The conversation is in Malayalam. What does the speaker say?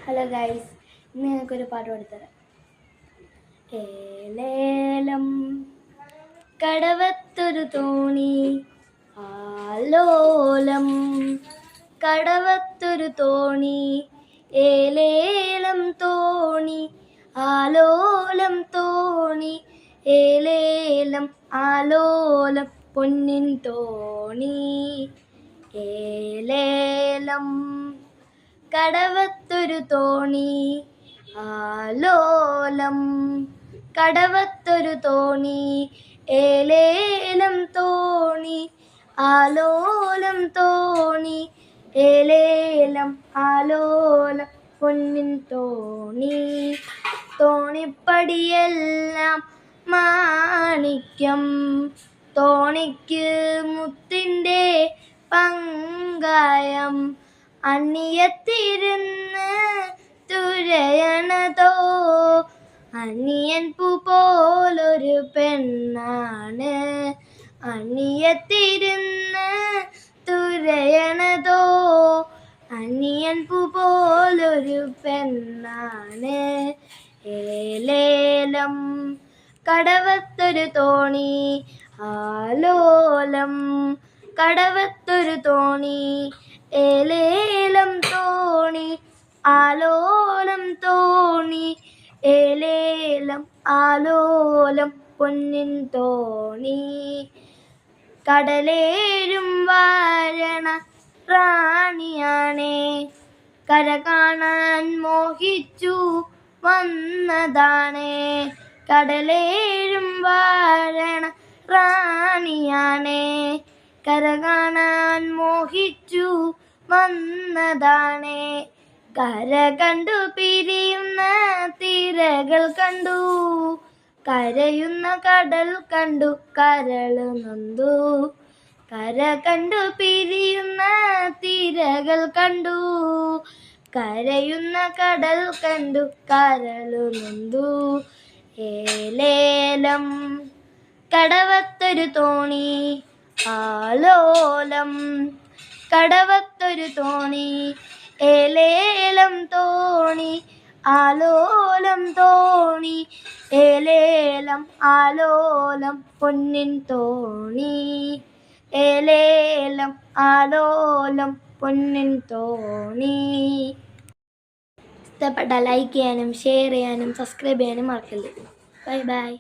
ഹലോ ഗൈസ്, ഇന്ന് ഞങ്ങൾക്കൊരു പാട്ട് പാടിത്തരാം. ഏലേലം കടവത്തൊരു തോണി, ആലോലം കടവത്തൊരു തോണി, ഏലേലം തോണി, ആലോലം തോണി, ഏലേലം ആലോലം പൊന്നിൻ തോണി. ഏലേലം കടവത്തൊരു തോണി, ആലോലം കടവത്തൊരു തോണി, ഏലേലം തോണി, ആലോലം തോണി, ഏലേലം ആലോലം പൊന്നിൻ തോണി. തോണിപ്പടിയെല്ലാം മാണിക്യം, തോണിക്ക് മുത്തിൻ്റെ പങ്കായം, അണ്ണിയത്തിരുന്ന് തുരയണതോ അണ്ണിയൻ പൂ പോലൊരു പെണ്ണാണ്, അണ്ണിയത്തിരുന്ന് തുരയണതോ അണ്ണിയൻ പൂ പോലൊരു പെണ്ണാണ്. ഏലേലം കടവത്തൊരു തോണി, ആലോലം കടവത്തൊരു തോണി, ഏലേലം തോണി, ആലോലം തോണി, ഏലേലം ആലോലം പൊന്നിൻ തോണി. കടലേഴും വാഴണ റാണിയാണേ, കര കാണാൻ മോഹിച്ചു വന്നതാണേ. കടലേഴും വാഴണ റാണിയാണേ, കര കാണാൻ മോഹിച്ചു വന്നതാണേ. കര കണ്ടു പിരിയുന്ന തിരകൾ കണ്ടു, കരയുന്ന കടൽ കണ്ടു കരള് നൊന്തു. കര കണ്ടു പിരിയുന്ന തിരകൾ കണ്ടു, കരയുന്ന കടൽ കണ്ടു കരളു നൊന്തു. ഏലേലം കടവത്തൊരു തോണി, ആലോലം കടവത്തൊരു തോണി, ഏലേലം തോണി, ആലോലം തോണി, ഏലേലം ആലോലം പൊന്നിൻ തോണി. ഏലേലം ആലോലം പൊന്നിൻ തോണി. ഇഷ്ടപ്പെട്ട ലൈക്ക് ചെയ്യാനും ഷെയർ ചെയ്യാനും സബ്സ്ക്രൈബ് ചെയ്യാനും മറക്കരുത്. Bye bye.